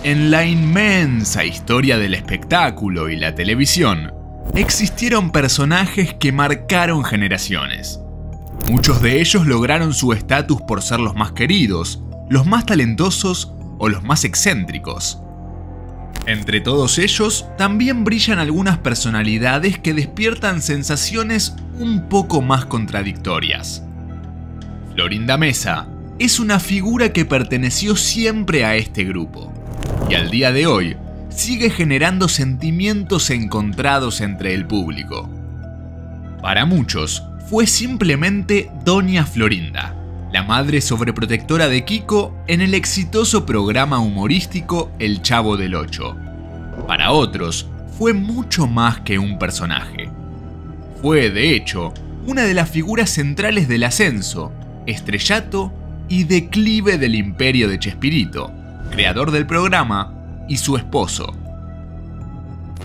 En la inmensa historia del espectáculo y la televisión, existieron personajes que marcaron generaciones. Muchos de ellos lograron su estatus por ser los más queridos, los más talentosos o los más excéntricos. Entre todos ellos, también brillan algunas personalidades que despiertan sensaciones un poco más contradictorias. Florinda Meza es una figura que perteneció siempre a este grupo, y al día de hoy sigue generando sentimientos encontrados entre el público. Para muchos, fue simplemente Doña Florinda, la madre sobreprotectora de Kiko en el exitoso programa humorístico El Chavo del Ocho. Para otros, fue mucho más que un personaje. Fue, de hecho, una de las figuras centrales del ascenso, estrellato y declive del imperio de Chespirito, creador del programa, y su esposo.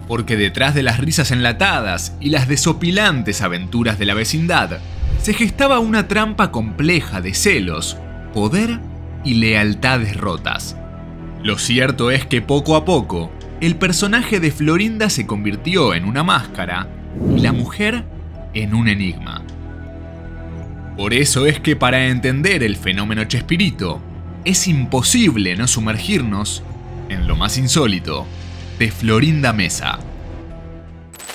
Porque detrás de las risas enlatadas y las desopilantes aventuras de la vecindad, se gestaba una trampa compleja de celos, poder y lealtades rotas. Lo cierto es que poco a poco, el personaje de Florinda se convirtió en una máscara y la mujer en un enigma. Por eso es que para entender el fenómeno Chespirito, es imposible no sumergirnos en lo más insólito de Florinda Meza.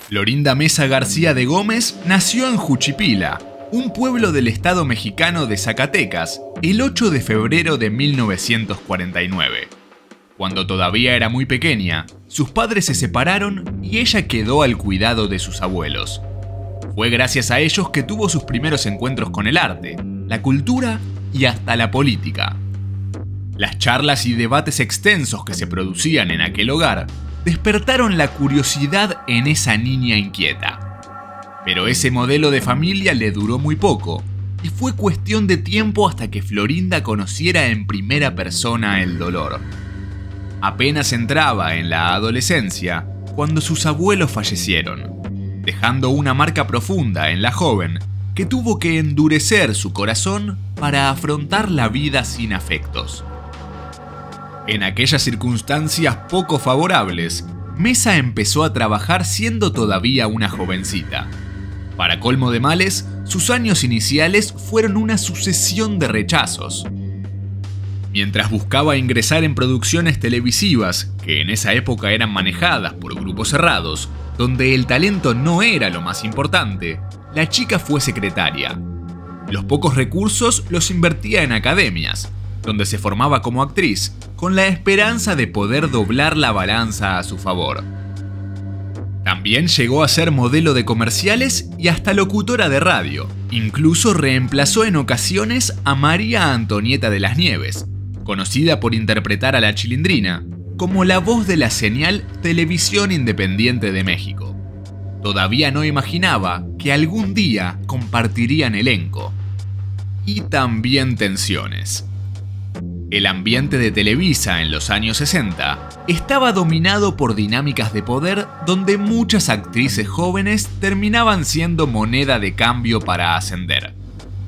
Florinda Meza García de Gómez nació en Juchipila, un pueblo del estado mexicano de Zacatecas, el 8 de febrero de 1949. Cuando todavía era muy pequeña, sus padres se separaron y ella quedó al cuidado de sus abuelos. Fue gracias a ellos que tuvo sus primeros encuentros con el arte, la cultura y hasta la política. Las charlas y debates extensos que se producían en aquel hogar despertaron la curiosidad en esa niña inquieta. Pero ese modelo de familia le duró muy poco, y fue cuestión de tiempo hasta que Florinda conociera en primera persona el dolor. Apenas entraba en la adolescencia cuando sus abuelos fallecieron, dejando una marca profunda en la joven que tuvo que endurecer su corazón para afrontar la vida sin afectos. En aquellas circunstancias poco favorables, Meza empezó a trabajar siendo todavía una jovencita. Para colmo de males, sus años iniciales fueron una sucesión de rechazos. Mientras buscaba ingresar en producciones televisivas, que en esa época eran manejadas por grupos cerrados, donde el talento no era lo más importante, la chica fue secretaria. Los pocos recursos los invertía en academias, donde se formaba como actriz, con la esperanza de poder doblar la balanza a su favor. También llegó a ser modelo de comerciales y hasta locutora de radio. Incluso reemplazó en ocasiones a María Antonieta de las Nieves, conocida por interpretar a la Chilindrina, como la voz de la señal Televisión Independiente de México. Todavía no imaginaba que algún día compartirían elenco. Y también tensiones. El ambiente de Televisa en los años 60 estaba dominado por dinámicas de poder donde muchas actrices jóvenes terminaban siendo moneda de cambio para ascender.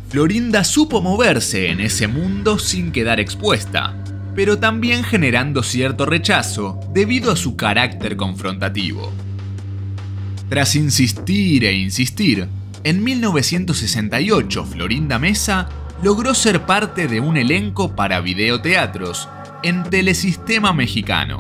Florinda supo moverse en ese mundo sin quedar expuesta, pero también generando cierto rechazo debido a su carácter confrontativo. Tras insistir e insistir, en 1968 Florinda Meza logró ser parte de un elenco para videoteatros en Telesistema Mexicano.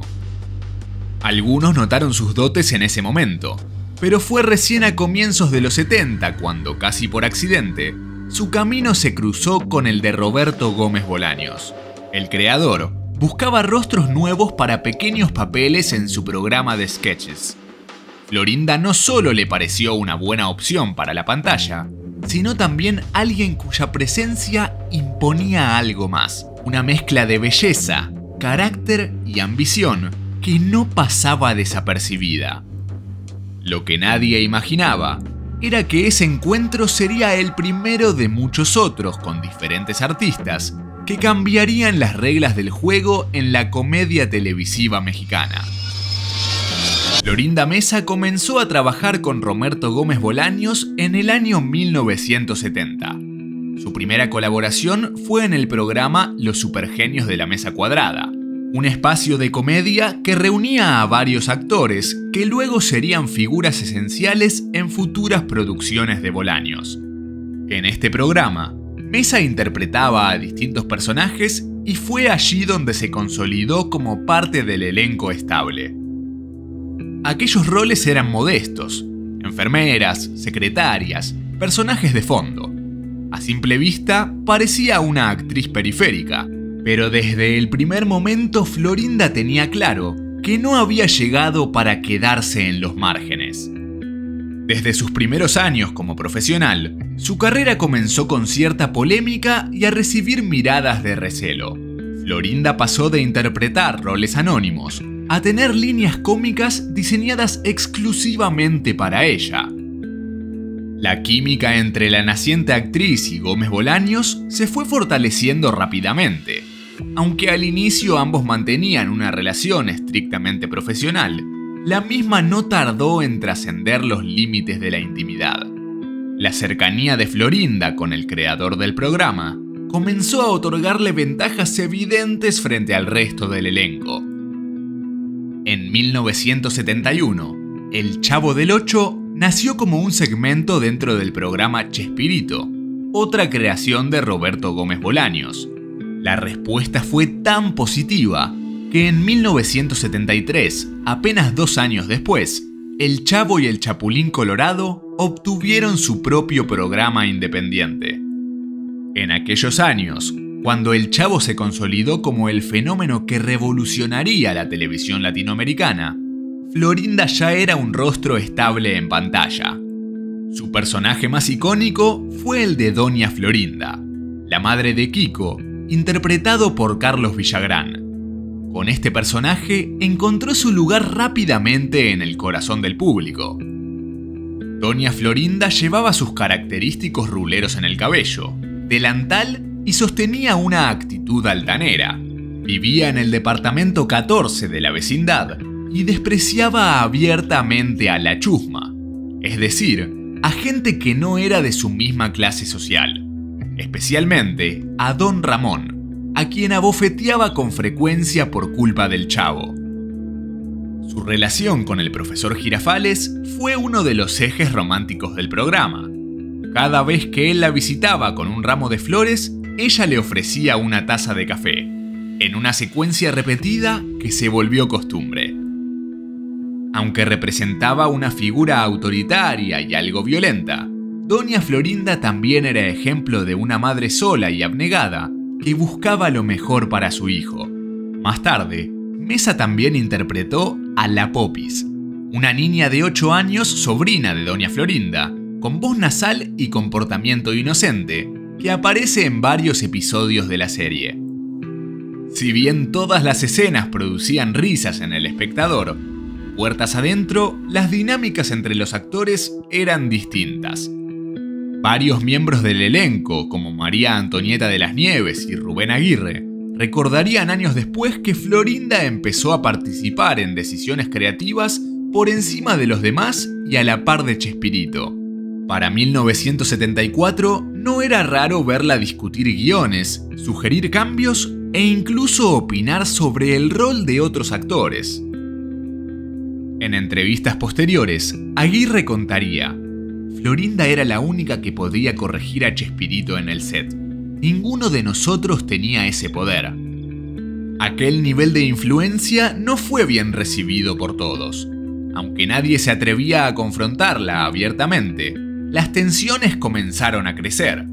Algunos notaron sus dotes en ese momento, pero fue recién a comienzos de los 70 cuando, casi por accidente, su camino se cruzó con el de Roberto Gómez Bolaños. El creador buscaba rostros nuevos para pequeños papeles en su programa de sketches. Florinda no solo le pareció una buena opción para la pantalla, sino también alguien cuya presencia imponía algo más, una mezcla de belleza, carácter y ambición que no pasaba desapercibida. Lo que nadie imaginaba era que ese encuentro sería el primero de muchos otros con diferentes artistas que cambiarían las reglas del juego en la comedia televisiva mexicana. Florinda Meza comenzó a trabajar con Roberto Gómez Bolaños en el año 1970. Su primera colaboración fue en el programa Los Supergenios de la Mesa Cuadrada, un espacio de comedia que reunía a varios actores que luego serían figuras esenciales en futuras producciones de Bolaños. En este programa, Mesa interpretaba a distintos personajes y fue allí donde se consolidó como parte del elenco estable. Aquellos roles eran modestos: enfermeras, secretarias, personajes de fondo. A simple vista, parecía una actriz periférica, pero desde el primer momento Florinda tenía claro que no había llegado para quedarse en los márgenes. Desde sus primeros años como profesional, su carrera comenzó con cierta polémica y a recibir miradas de recelo. Florinda pasó de interpretar roles anónimos a tener líneas cómicas diseñadas exclusivamente para ella. La química entre la naciente actriz y Gómez Bolaños se fue fortaleciendo rápidamente. Aunque al inicio ambos mantenían una relación estrictamente profesional, la misma no tardó en trascender los límites de la intimidad. La cercanía de Florinda con el creador del programa comenzó a otorgarle ventajas evidentes frente al resto del elenco. En 1971, El Chavo del Ocho nació como un segmento dentro del programa Chespirito, otra creación de Roberto Gómez Bolaños. La respuesta fue tan positiva que en 1973, apenas 2 años después, El Chavo y el Chapulín Colorado obtuvieron su propio programa independiente. En aquellos años, cuando El Chavo se consolidó como el fenómeno que revolucionaría la televisión latinoamericana, Florinda ya era un rostro estable en pantalla. Su personaje más icónico fue el de Doña Florinda, la madre de Kiko, interpretado por Carlos Villagrán. Con este personaje encontró su lugar rápidamente en el corazón del público. Doña Florinda llevaba sus característicos ruleros en el cabello, delantal y sostenía una actitud altanera. Vivía en el departamento 14 de la vecindad y despreciaba abiertamente a la chusma, es decir, a gente que no era de su misma clase social, especialmente a Don Ramón, a quien abofeteaba con frecuencia por culpa del Chavo. Su relación con el profesor Girafales fue uno de los ejes románticos del programa. Cada vez que él la visitaba con un ramo de flores, ella le ofrecía una taza de café, en una secuencia repetida que se volvió costumbre. Aunque representaba una figura autoritaria y algo violenta, Doña Florinda también era ejemplo de una madre sola y abnegada que buscaba lo mejor para su hijo. Más tarde, Mesa también interpretó a la Popis, una niña de 8 años sobrina de Doña Florinda, con voz nasal y comportamiento inocente, que aparece en varios episodios de la serie. Si bien todas las escenas producían risas en el espectador, puertas adentro, las dinámicas entre los actores eran distintas. Varios miembros del elenco, como María Antonieta de las Nieves y Rubén Aguirre, recordarían años después que Florinda empezó a participar en decisiones creativas por encima de los demás y a la par de Chespirito. Para 1974 no era raro verla discutir guiones, sugerir cambios e incluso opinar sobre el rol de otros actores. En entrevistas posteriores, Aguirre contaría: Florinda era la única que podía corregir a Chespirito en el set. Ninguno de nosotros tenía ese poder. Aquel nivel de influencia no fue bien recibido por todos. Aunque nadie se atrevía a confrontarla abiertamente, las tensiones comenzaron a crecer.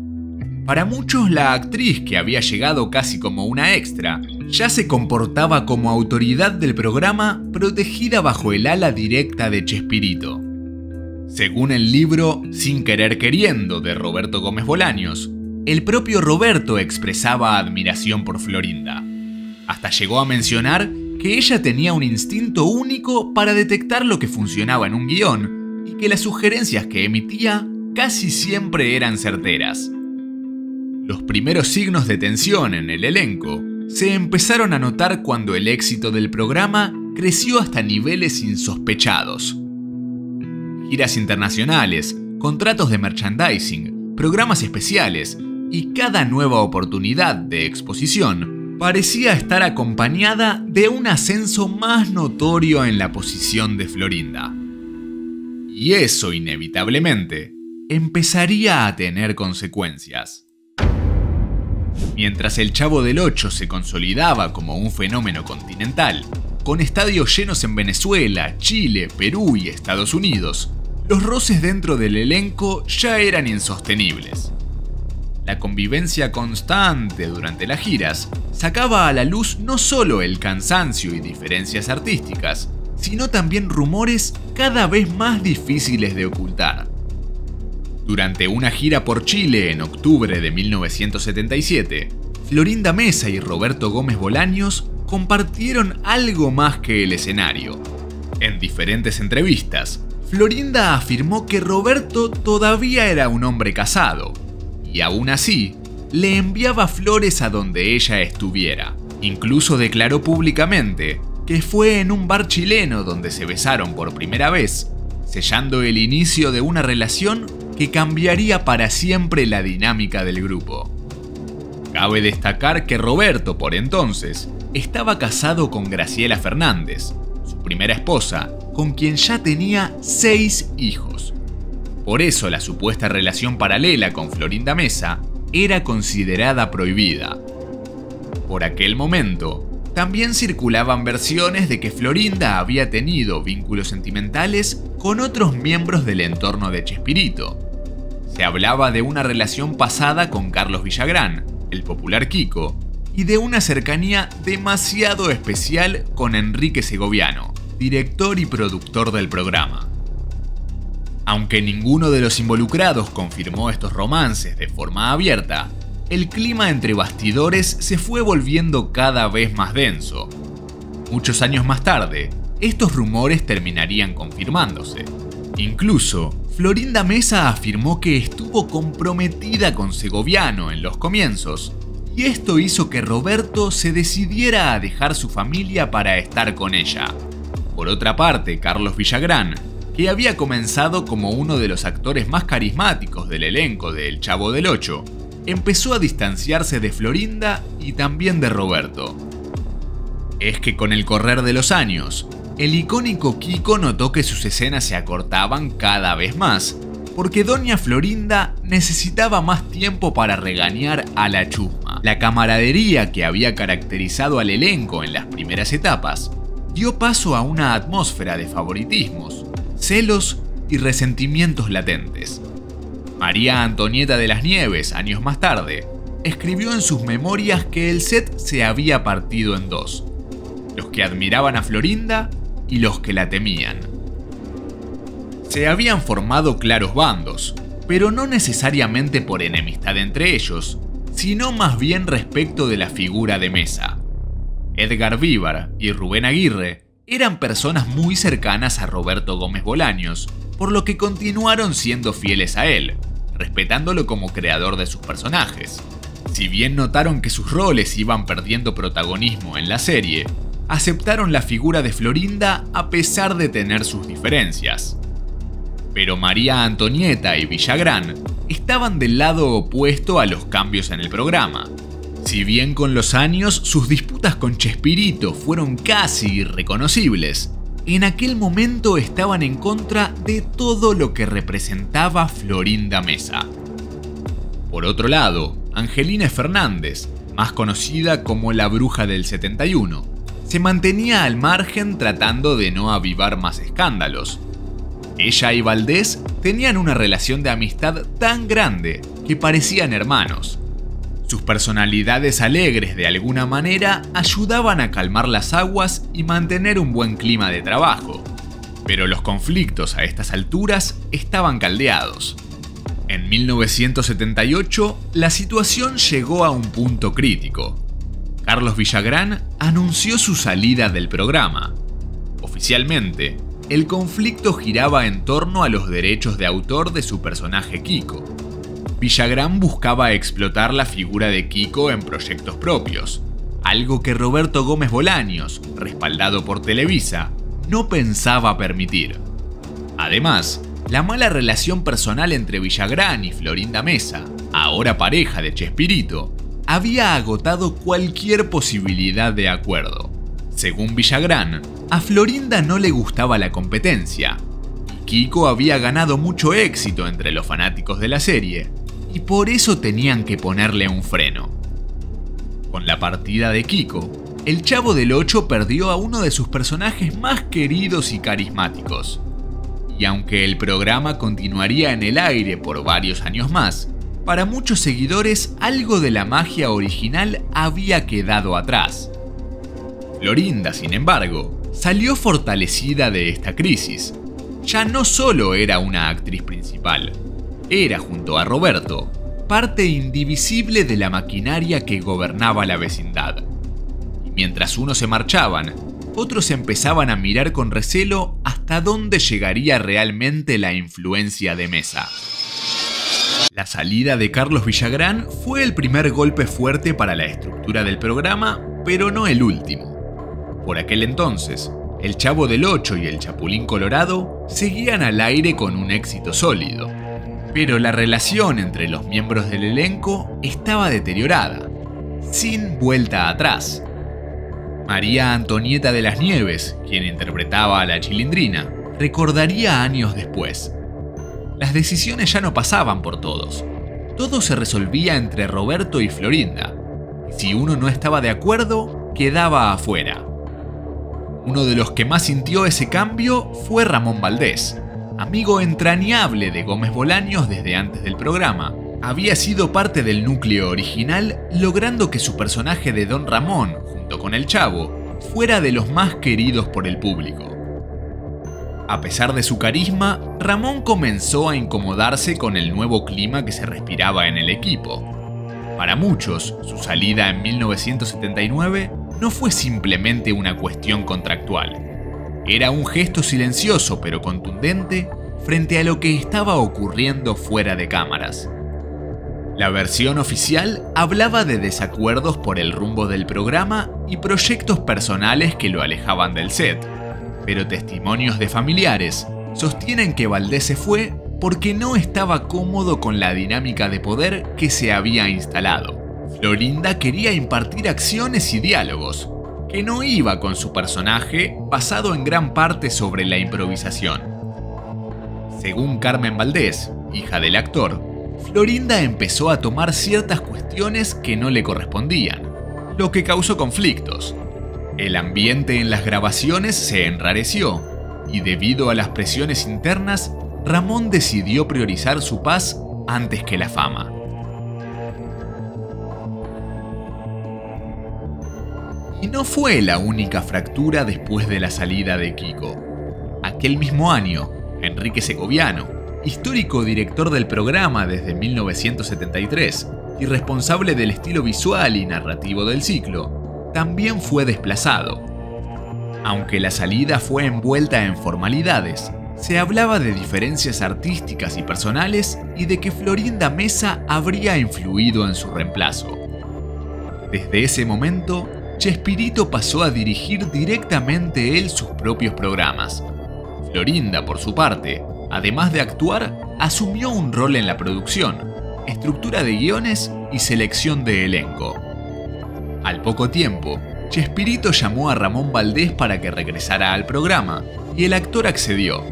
Para muchos, la actriz, que había llegado casi como una extra, ya se comportaba como autoridad del programa, protegida bajo el ala directa de Chespirito. Según el libro Sin querer queriendo de Roberto Gómez Bolaños, el propio Roberto expresaba admiración por Florinda. Hasta llegó a mencionar que ella tenía un instinto único para detectar lo que funcionaba en un guión y que las sugerencias que emitía casi siempre eran certeras. Los primeros signos de tensión en el elenco se empezaron a notar cuando el éxito del programa creció hasta niveles insospechados. Giras internacionales, contratos de merchandising, programas especiales y cada nueva oportunidad de exposición parecía estar acompañada de un ascenso más notorio en la posición de Florinda. Y eso, inevitablemente, empezaría a tener consecuencias. Mientras el Chavo del Ocho se consolidaba como un fenómeno continental, con estadios llenos en Venezuela, Chile, Perú y Estados Unidos, los roces dentro del elenco ya eran insostenibles. La convivencia constante durante las giras sacaba a la luz no solo el cansancio y diferencias artísticas, sino también rumores cada vez más difíciles de ocultar. Durante una gira por Chile en octubre de 1977, Florinda Mesa y Roberto Gómez Bolaños compartieron algo más que el escenario. En diferentes entrevistas, Florinda afirmó que Roberto todavía era un hombre casado, y aún así, le enviaba flores a donde ella estuviera. Incluso declaró públicamente que fue en un bar chileno donde se besaron por primera vez, sellando el inicio de una relación que cambiaría para siempre la dinámica del grupo. Cabe destacar que Roberto, por entonces, estaba casado con Graciela Fernández, su primera esposa, con quien ya tenía 6 hijos. Por eso la supuesta relación paralela con Florinda Mesa era considerada prohibida. Por aquel momento, también circulaban versiones de que Florinda había tenido vínculos sentimentales con otros miembros del entorno de Chespirito. Se hablaba de una relación pasada con Carlos Villagrán, el popular Kiko, y de una cercanía demasiado especial con Enrique Segoviano, director y productor del programa. Aunque ninguno de los involucrados confirmó estos romances de forma abierta, el clima entre bastidores se fue volviendo cada vez más denso. Muchos años más tarde, estos rumores terminarían confirmándose. Incluso, Florinda Mesa afirmó que estuvo comprometida con Segoviano en los comienzos, y esto hizo que Roberto se decidiera a dejar su familia para estar con ella. Por otra parte, Carlos Villagrán, que había comenzado como uno de los actores más carismáticos del elenco de El Chavo del Ocho, empezó a distanciarse de Florinda y también de Roberto. Es que con el correr de los años, el icónico Kiko notó que sus escenas se acortaban cada vez más, porque doña Florinda necesitaba más tiempo para regañar a la chusma. La camaradería que había caracterizado al elenco en las primeras etapas dio paso a una atmósfera de favoritismos, celos y resentimientos latentes. María Antonieta de las Nieves, años más tarde, escribió en sus memorias que el set se había partido en dos: los que admiraban a Florinda y los que la temían. Se habían formado claros bandos, pero no necesariamente por enemistad entre ellos, sino más bien respecto de la figura de Mesa. Edgar Vivar y Rubén Aguirre eran personas muy cercanas a Roberto Gómez Bolaños, por lo que continuaron siendo fieles a él, respetándolo como creador de sus personajes. Si bien notaron que sus roles iban perdiendo protagonismo en la serie, aceptaron la figura de Florinda a pesar de tener sus diferencias. Pero María Antonieta y Villagrán estaban del lado opuesto a los cambios en el programa. Si bien con los años sus disputas con Chespirito fueron casi irreconocibles, en aquel momento estaban en contra de todo lo que representaba Florinda Mesa. Por otro lado, Angelina Fernández, más conocida como la Bruja del 71, se mantenía al margen tratando de no avivar más escándalos. Ella y Valdés tenían una relación de amistad tan grande que parecían hermanos. Sus personalidades alegres de alguna manera ayudaban a calmar las aguas y mantener un buen clima de trabajo. Pero los conflictos a estas alturas estaban caldeados. En 1978, la situación llegó a un punto crítico. Carlos Villagrán anunció su salida del programa. Oficialmente, el conflicto giraba en torno a los derechos de autor de su personaje Kiko. Villagrán buscaba explotar la figura de Kiko en proyectos propios, algo que Roberto Gómez Bolaños, respaldado por Televisa, no pensaba permitir. Además, la mala relación personal entre Villagrán y Florinda Mesa, ahora pareja de Chespirito, había agotado cualquier posibilidad de acuerdo. Según Villagrán, a Florinda no le gustaba la competencia. Kiko había ganado mucho éxito entre los fanáticos de la serie, y por eso tenían que ponerle un freno. Con la partida de Kiko, el Chavo del Ocho perdió a uno de sus personajes más queridos y carismáticos. Y aunque el programa continuaría en el aire por varios años más, para muchos seguidores algo de la magia original había quedado atrás. Florinda, sin embargo, salió fortalecida de esta crisis. Ya no solo era una actriz principal, era junto a Roberto, parte indivisible de la maquinaria que gobernaba la vecindad. Y mientras unos se marchaban, otros empezaban a mirar con recelo hasta dónde llegaría realmente la influencia de Mesa. La salida de Carlos Villagrán fue el primer golpe fuerte para la estructura del programa, pero no el último. Por aquel entonces, El Chavo del Ocho y El Chapulín Colorado seguían al aire con un éxito sólido, pero la relación entre los miembros del elenco estaba deteriorada, sin vuelta atrás. María Antonieta de las Nieves, quien interpretaba a la Chilindrina, recordaría años después: las decisiones ya no pasaban por todos. Todo se resolvía entre Roberto y Florinda. Si uno no estaba de acuerdo, quedaba afuera. Uno de los que más sintió ese cambio fue Ramón Valdés, amigo entrañable de Gómez Bolaños desde antes del programa. Había sido parte del núcleo original, logrando que su personaje de Don Ramón, junto con el Chavo, fuera de los más queridos por el público. A pesar de su carisma, Ramón comenzó a incomodarse con el nuevo clima que se respiraba en el equipo. Para muchos, su salida en 1979 no fue simplemente una cuestión contractual. Era un gesto silencioso pero contundente frente a lo que estaba ocurriendo fuera de cámaras. La versión oficial hablaba de desacuerdos por el rumbo del programa y proyectos personales que lo alejaban del set, pero testimonios de familiares sostienen que Valdés se fue porque no estaba cómodo con la dinámica de poder que se había instalado. Florinda quería impartir acciones y diálogos, que no iba con su personaje basado en gran parte sobre la improvisación. Según Carmen Valdés, hija del actor, Florinda empezó a tomar ciertas cuestiones que no le correspondían, lo que causó conflictos. El ambiente en las grabaciones se enrareció, y debido a las presiones internas, Ramón decidió priorizar su paz antes que la fama. Y no fue la única fractura después de la salida de Kiko. Aquel mismo año, Enrique Segoviano, histórico director del programa desde 1973 y responsable del estilo visual y narrativo del ciclo, también fue desplazado. Aunque la salida fue envuelta en formalidades, se hablaba de diferencias artísticas y personales y de que Florinda Mesa habría influido en su reemplazo. Desde ese momento, Chespirito pasó a dirigir directamente él sus propios programas. Florinda, por su parte, además de actuar, asumió un rol en la producción, estructura de guiones y selección de elenco. Al poco tiempo, Chespirito llamó a Ramón Valdés para que regresara al programa, y el actor accedió.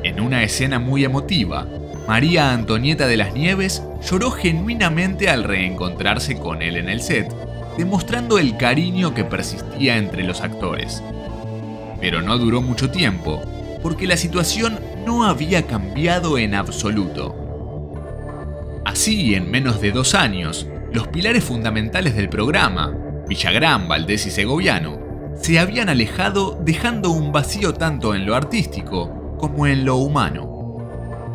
En una escena muy emotiva, María Antonieta de las Nieves lloró genuinamente al reencontrarse con él en el set, demostrando el cariño que persistía entre los actores. Pero no duró mucho tiempo, porque la situación no había cambiado en absoluto. Así, en menos de 2 años, los pilares fundamentales del programa, Villagrán, Valdés y Segoviano, se habían alejado, dejando un vacío tanto en lo artístico como en lo humano.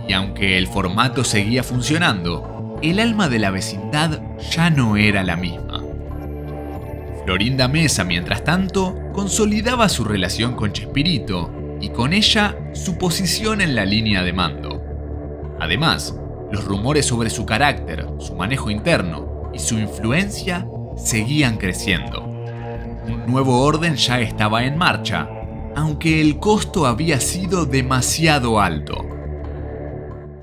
Y aunque el formato seguía funcionando, el alma de la vecindad ya no era la misma. Florinda Mesa, mientras tanto, consolidaba su relación con Chespirito y con ella su posición en la línea de mando. Además, los rumores sobre su carácter, su manejo interno y su influencia seguían creciendo. Un nuevo orden ya estaba en marcha, aunque el costo había sido demasiado alto.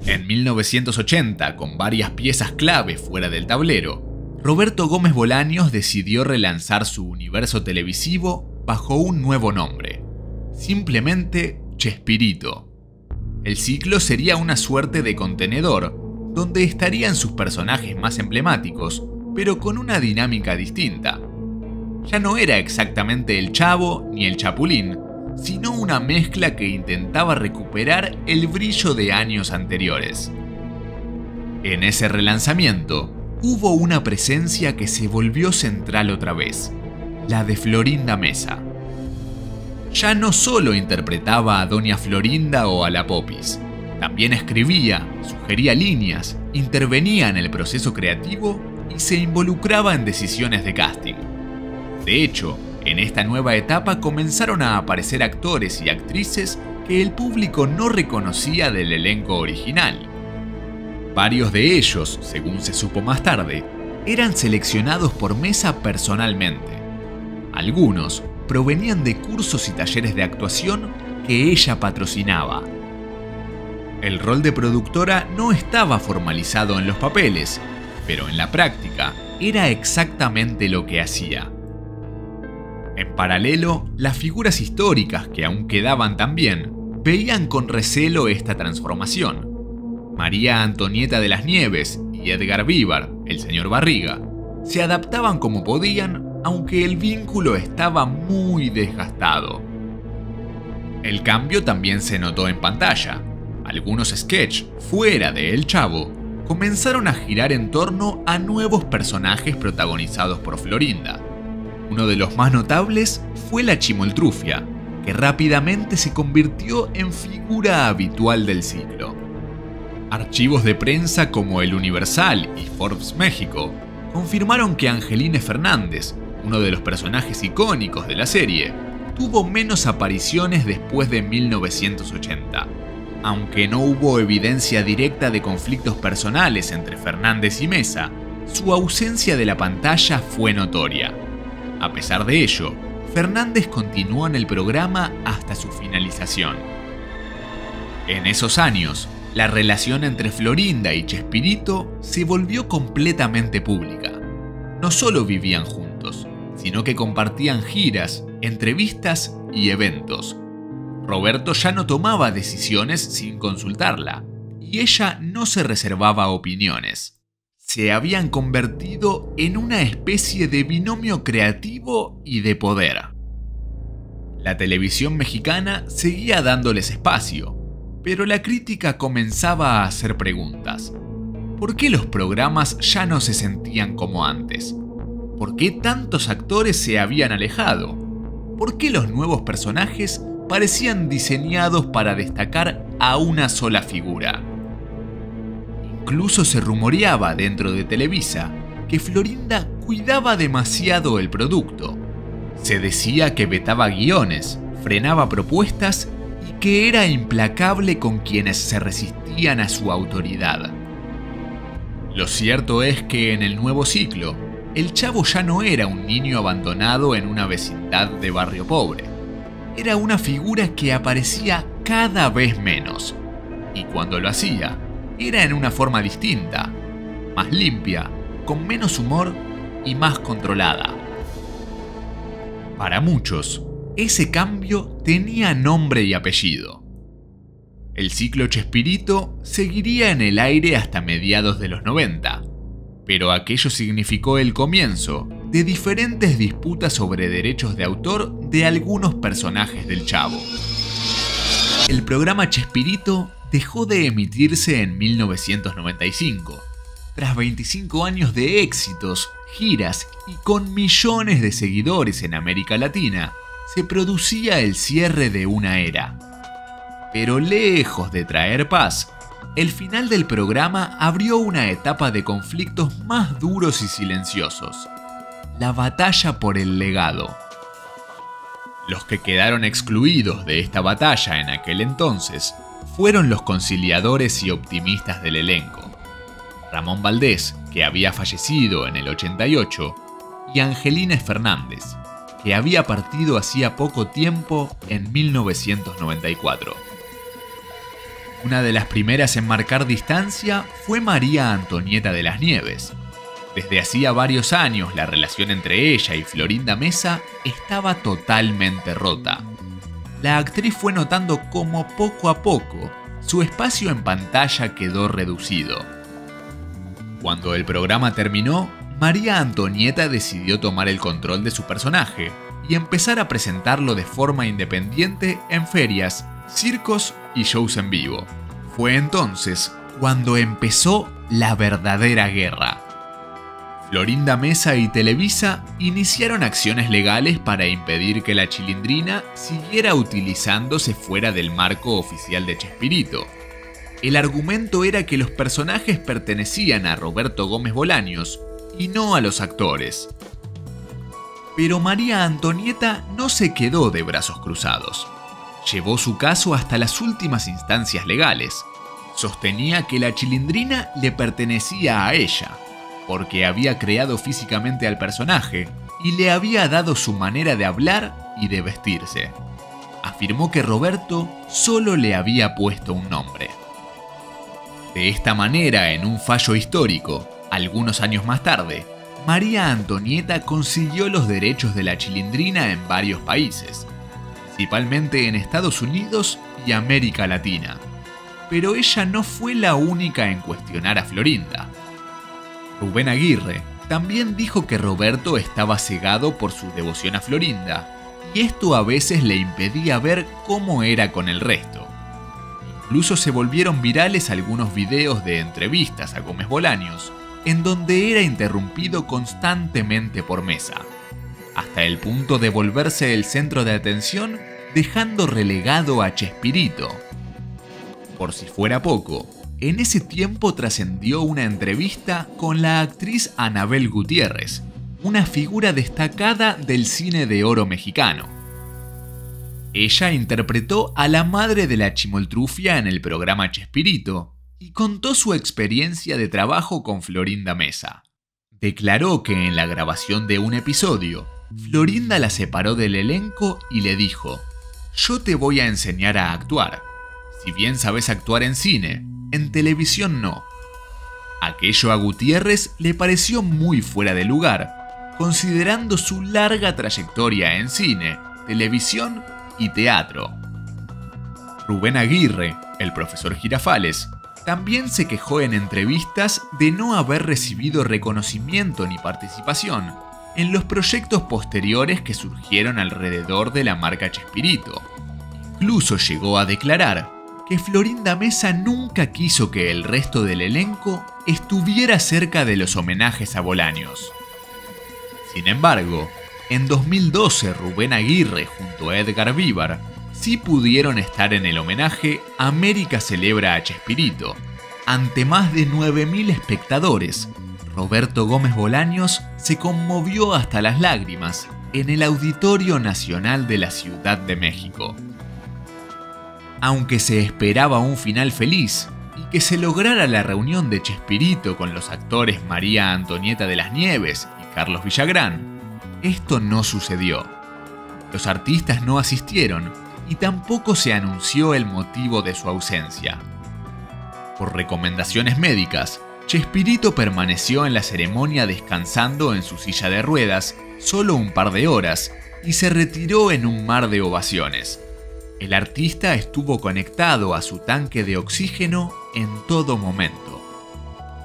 En 1980, con varias piezas clave fuera del tablero, Roberto Gómez Bolaños decidió relanzar su universo televisivo bajo un nuevo nombre, simplemente Chespirito. El ciclo sería una suerte de contenedor, donde estarían sus personajes más emblemáticos, pero con una dinámica distinta. Ya no era exactamente el Chavo ni el Chapulín, sino una mezcla que intentaba recuperar el brillo de años anteriores. En ese relanzamiento, hubo una presencia que se volvió central otra vez, la de Florinda Meza. Ya no solo interpretaba a Doña Florinda o a la Popis, también escribía, sugería líneas, intervenía en el proceso creativo y se involucraba en decisiones de casting. De hecho, en esta nueva etapa comenzaron a aparecer actores y actrices que el público no reconocía del elenco original. Varios de ellos, según se supo más tarde, eran seleccionados por Meza personalmente. Algunos provenían de cursos y talleres de actuación que ella patrocinaba. El rol de productora no estaba formalizado en los papeles, pero en la práctica era exactamente lo que hacía. En paralelo, las figuras históricas que aún quedaban también veían con recelo esta transformación. María Antonieta de las Nieves y Edgar Vivar, el señor Barriga, se adaptaban como podían, aunque el vínculo estaba muy desgastado. El cambio también se notó en pantalla. Algunos sketches fuera de El Chavo comenzaron a girar en torno a nuevos personajes protagonizados por Florinda. Uno de los más notables fue la Chimoltrufia, que rápidamente se convirtió en figura habitual del ciclo. Archivos de prensa como El Universal y Forbes México confirmaron que Angelina Fernández, uno de los personajes icónicos de la serie, tuvo menos apariciones después de 1980. Aunque no hubo evidencia directa de conflictos personales entre Fernández y Meza, su ausencia de la pantalla fue notoria. A pesar de ello, Fernández continuó en el programa hasta su finalización. En esos años, la relación entre Florinda y Chespirito se volvió completamente pública. No solo vivían juntos, sino que compartían giras, entrevistas y eventos. Roberto ya no tomaba decisiones sin consultarla, y ella no se reservaba opiniones. Se habían convertido en una especie de binomio creativo y de poder. La televisión mexicana seguía dándoles espacio, pero la crítica comenzaba a hacer preguntas. ¿Por qué los programas ya no se sentían como antes? ¿Por qué tantos actores se habían alejado? ¿Por qué los nuevos personajes parecían diseñados para destacar a una sola figura? Incluso se rumoreaba dentro de Televisa que Florinda cuidaba demasiado el producto. Se decía que vetaba guiones, frenaba propuestas y que era implacable con quienes se resistían a su autoridad. Lo cierto es que en el nuevo ciclo, el Chavo ya no era un niño abandonado en una vecindad de barrio pobre. Era una figura que aparecía cada vez menos, y cuando lo hacía, era en una forma distinta, más limpia, con menos humor y más controlada. Para muchos, ese cambio tenía nombre y apellido. El ciclo Chespirito seguiría en el aire hasta mediados de los 90, pero aquello significó el comienzo de diferentes disputas sobre derechos de autor de algunos personajes del Chavo. El programa Chespirito dejó de emitirse en 1995, tras 25 años de éxitos, giras y con millones de seguidores en América Latina. Se producía el cierre de una era. Pero lejos de traer paz, el final del programa abrió una etapa de conflictos más duros y silenciosos: la batalla por el legado. Los que quedaron excluidos de esta batalla en aquel entonces fueron los conciliadores y optimistas del elenco: Ramón Valdés, que había fallecido en el 88, y Angelina Fernández, que había partido hacía poco tiempo en 1994. Una de las primeras en marcar distancia fue María Antonieta de las Nieves. Desde hacía varios años la relación entre ella y Florinda Meza estaba totalmente rota. La actriz fue notando cómo poco a poco su espacio en pantalla quedó reducido. Cuando el programa terminó, María Antonieta decidió tomar el control de su personaje y empezar a presentarlo de forma independiente en ferias, circos y shows en vivo. Fue entonces cuando empezó la verdadera guerra. Florinda Meza y Televisa iniciaron acciones legales para impedir que la Chilindrina siguiera utilizándose fuera del marco oficial de Chespirito. El argumento era que los personajes pertenecían a Roberto Gómez Bolaños y no a los actores. Pero María Antonieta no se quedó de brazos cruzados. Llevó su caso hasta las últimas instancias legales. Sostenía que la Chilindrina le pertenecía a ella, porque había creado físicamente al personaje y le había dado su manera de hablar y de vestirse. Afirmó que Roberto solo le había puesto un nombre. De esta manera, en un fallo histórico, algunos años más tarde, María Antonieta consiguió los derechos de la Chilindrina en varios países, principalmente en Estados Unidos y América Latina. Pero ella no fue la única en cuestionar a Florinda. Rubén Aguirre también dijo que Roberto estaba cegado por su devoción a Florinda, y esto a veces le impedía ver cómo era con el resto. Incluso se volvieron virales algunos videos de entrevistas a Gómez Bolaños, en donde era interrumpido constantemente por Meza, hasta el punto de volverse el centro de atención, dejando relegado a Chespirito. Por si fuera poco, en ese tiempo trascendió una entrevista con la actriz Anabel Gutiérrez, una figura destacada del cine de oro mexicano. Ella interpretó a la madre de la Chimoltrufia en el programa Chespirito y contó su experiencia de trabajo con Florinda Meza. Declaró que en la grabación de un episodio, Florinda la separó del elenco y le dijo: «Yo te voy a enseñar a actuar. Si bien sabes actuar en cine, en televisión no». Aquello a Gutiérrez le pareció muy fuera de lugar, considerando su larga trayectoria en cine, televisión y teatro. Rubén Aguirre, el profesor Girafales, también se quejó en entrevistas de no haber recibido reconocimiento ni participación en los proyectos posteriores que surgieron alrededor de la marca Chespirito. Incluso llegó a declarar que Florinda Meza nunca quiso que el resto del elenco estuviera cerca de los homenajes a Bolaños. Sin embargo, en 2012 Rubén Aguirre junto a Edgar Vivar sí pudieron estar en el homenaje América celebra a Chespirito. Ante más de 9.000 espectadores, Roberto Gómez Bolaños se conmovió hasta las lágrimas en el Auditorio Nacional de la Ciudad de México. Aunque se esperaba un final feliz y que se lograra la reunión de Chespirito con los actores María Antonieta de las Nieves y Carlos Villagrán, esto no sucedió. Los artistas no asistieron y tampoco se anunció el motivo de su ausencia. Por recomendaciones médicas, Chespirito permaneció en la ceremonia descansando en su silla de ruedas solo un par de horas y se retiró en un mar de ovaciones. El artista estuvo conectado a su tanque de oxígeno en todo momento.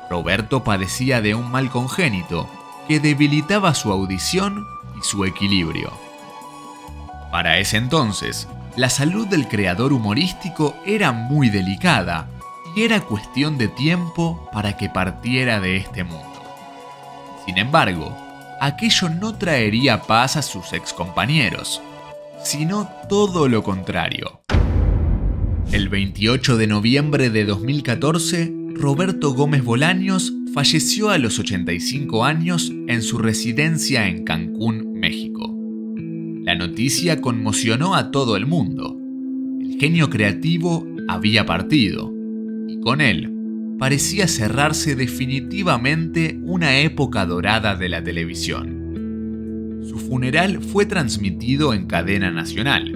Roberto padecía de un mal congénito que debilitaba su audición y su equilibrio. Para ese entonces, la salud del creador humorístico era muy delicada y era cuestión de tiempo para que partiera de este mundo. Sin embargo, aquello no traería paz a sus excompañeros, sino todo lo contrario. El 28 de noviembre de 2014, Roberto Gómez Bolaños falleció a los 85 años en su residencia en Cancún, México. La noticia conmocionó a todo el mundo. El genio creativo había partido, y con él parecía cerrarse definitivamente una época dorada de la televisión. Su funeral fue transmitido en cadena nacional.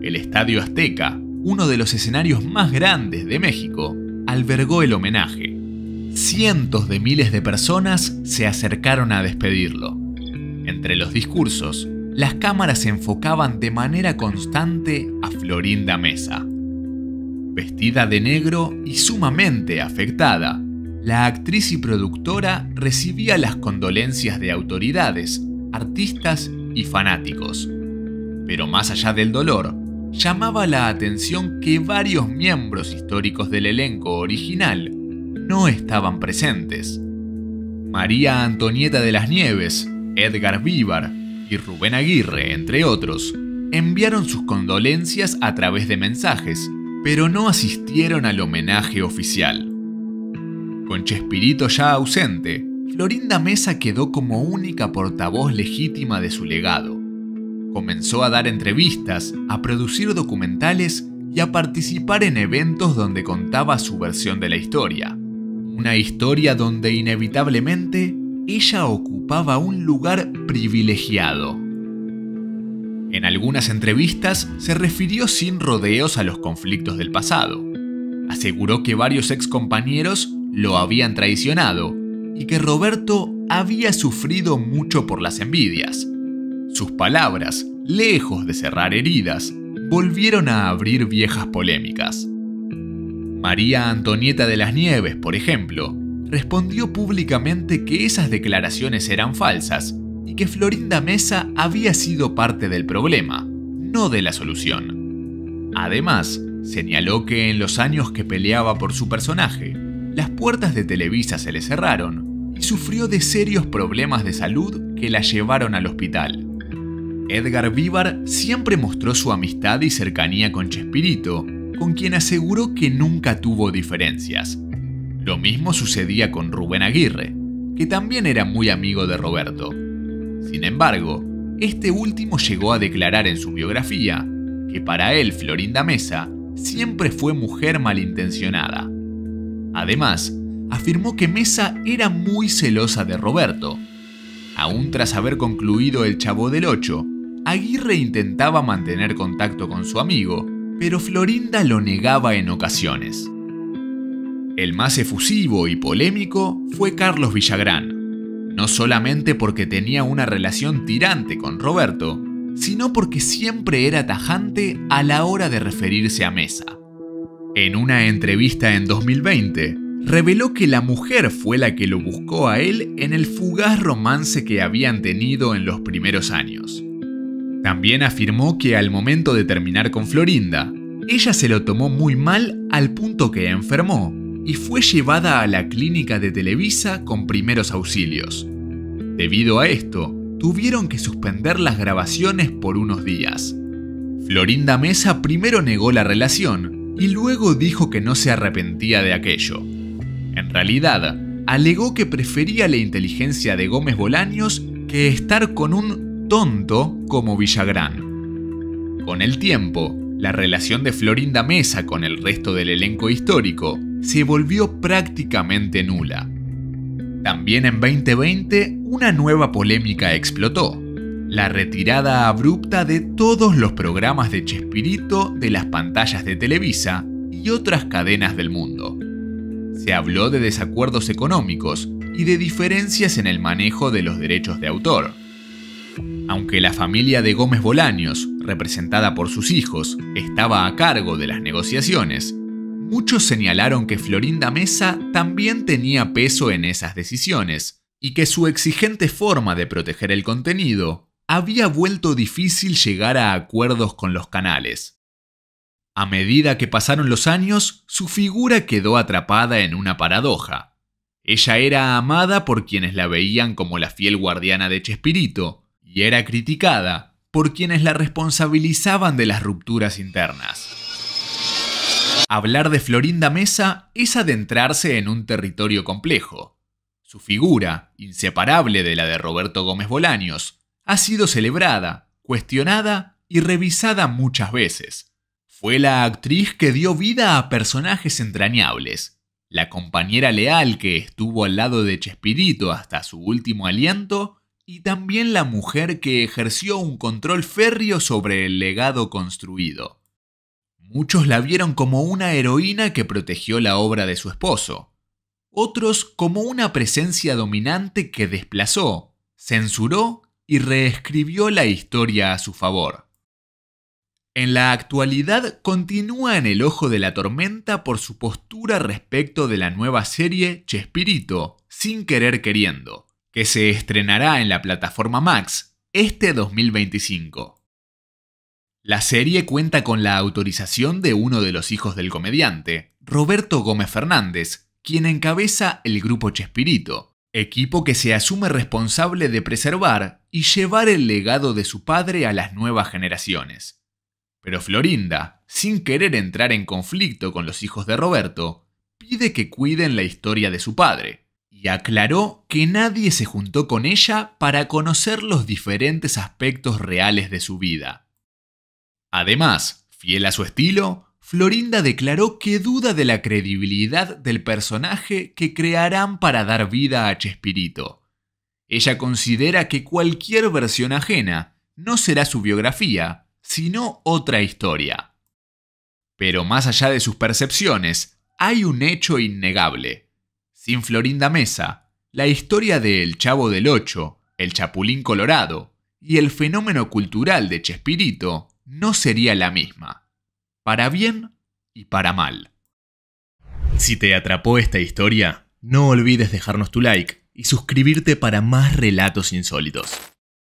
El Estadio Azteca, uno de los escenarios más grandes de México, albergó el homenaje. cientos de miles de personas se acercaron a despedirlo. Entre los discursos, las cámaras se enfocaban de manera constante a Florinda Meza. Vestida de negro y sumamente afectada, la actriz y productora recibía las condolencias de autoridades, artistas y fanáticos. Pero más allá del dolor, llamaba la atención que varios miembros históricos del elenco original no estaban presentes. María Antonieta de las Nieves, Edgar Vivar y Rubén Aguirre, entre otros, enviaron sus condolencias a través de mensajes, pero no asistieron al homenaje oficial. Con Chespirito ya ausente, Florinda Meza quedó como única portavoz legítima de su legado. Comenzó a dar entrevistas, a producir documentales y a participar en eventos donde contaba su versión de la historia. Una historia donde inevitablemente ella ocupaba un lugar privilegiado. En algunas entrevistas se refirió sin rodeos a los conflictos del pasado. Aseguró que varios excompañeros lo habían traicionado y que Roberto había sufrido mucho por las envidias. Sus palabras, lejos de cerrar heridas, volvieron a abrir viejas polémicas. María Antonieta de las Nieves, por ejemplo, respondió públicamente que esas declaraciones eran falsas y que Florinda Meza había sido parte del problema, no de la solución. Además, señaló que en los años que peleaba por su personaje, las puertas de Televisa se le cerraron y sufrió de serios problemas de salud que la llevaron al hospital. Edgar Vivar siempre mostró su amistad y cercanía con Chespirito, con quien aseguró que nunca tuvo diferencias. Lo mismo sucedía con Rubén Aguirre, que también era muy amigo de Roberto. Sin embargo, este último llegó a declarar en su biografía que para él Florinda Meza siempre fue mujer malintencionada. Además, afirmó que Meza era muy celosa de Roberto. Aún tras haber concluido El Chavo del Ocho, Aguirre intentaba mantener contacto con su amigo, pero Florinda lo negaba en ocasiones. El más efusivo y polémico fue Carlos Villagrán, no solamente porque tenía una relación tirante con Roberto, sino porque siempre era tajante a la hora de referirse a Meza. En una entrevista en 2020, reveló que la mujer fue la que lo buscó a él en el fugaz romance que habían tenido en los primeros años. También afirmó que al momento de terminar con Florinda, ella se lo tomó muy mal al punto que enfermó y fue llevada a la clínica de Televisa con primeros auxilios. Debido a esto, tuvieron que suspender las grabaciones por unos días. Florinda Meza primero negó la relación y luego dijo que no se arrepentía de aquello. En realidad, alegó que prefería la inteligencia de Gómez Bolaños que estar con un tonto como Villagrán. Con el tiempo, la relación de Florinda Meza con el resto del elenco histórico se volvió prácticamente nula. También en 2020, una nueva polémica explotó: la retirada abrupta de todos los programas de Chespirito de las pantallas de Televisa y otras cadenas del mundo. Se habló de desacuerdos económicos y de diferencias en el manejo de los derechos de autor. Aunque la familia de Gómez Bolaños, representada por sus hijos, estaba a cargo de las negociaciones, muchos señalaron que Florinda Meza también tenía peso en esas decisiones y que su exigente forma de proteger el contenido había vuelto difícil llegar a acuerdos con los canales. A medida que pasaron los años, su figura quedó atrapada en una paradoja. Ella era amada por quienes la veían como la fiel guardiana de Chespirito, y era criticada por quienes la responsabilizaban de las rupturas internas. Hablar de Florinda Meza es adentrarse en un territorio complejo. Su figura, inseparable de la de Roberto Gómez Bolaños, ha sido celebrada, cuestionada y revisada muchas veces. Fue la actriz que dio vida a personajes entrañables, la compañera leal que estuvo al lado de Chespirito hasta su último aliento, y también la mujer que ejerció un control férreo sobre el legado construido. Muchos la vieron como una heroína que protegió la obra de su esposo, otros como una presencia dominante que desplazó, censuró y reescribió la historia a su favor. En la actualidad continúa en el ojo de la tormenta por su postura respecto de la nueva serie Chespirito, Sin Querer Queriendo, que se estrenará en la plataforma Max este 2025. La serie cuenta con la autorización de uno de los hijos del comediante, Roberto Gómez Fernández, quien encabeza el grupo Chespirito, equipo que se asume responsable de preservar y llevar el legado de su padre a las nuevas generaciones. Pero Florinda, sin querer entrar en conflicto con los hijos de Roberto, pide que cuiden la historia de su padre, y aclaró que nadie se juntó con ella para conocer los diferentes aspectos reales de su vida. Además, fiel a su estilo, Florinda declaró que duda de la credibilidad del personaje que crearán para dar vida a Chespirito. Ella considera que cualquier versión ajena no será su biografía, sino otra historia. Pero más allá de sus percepciones, hay un hecho innegable. Sin Florinda Mesa, la historia de El Chavo del Ocho, El Chapulín Colorado y el fenómeno cultural de Chespirito no sería la misma, para bien y para mal. Si te atrapó esta historia, no olvides dejarnos tu like y suscribirte para más relatos insólitos.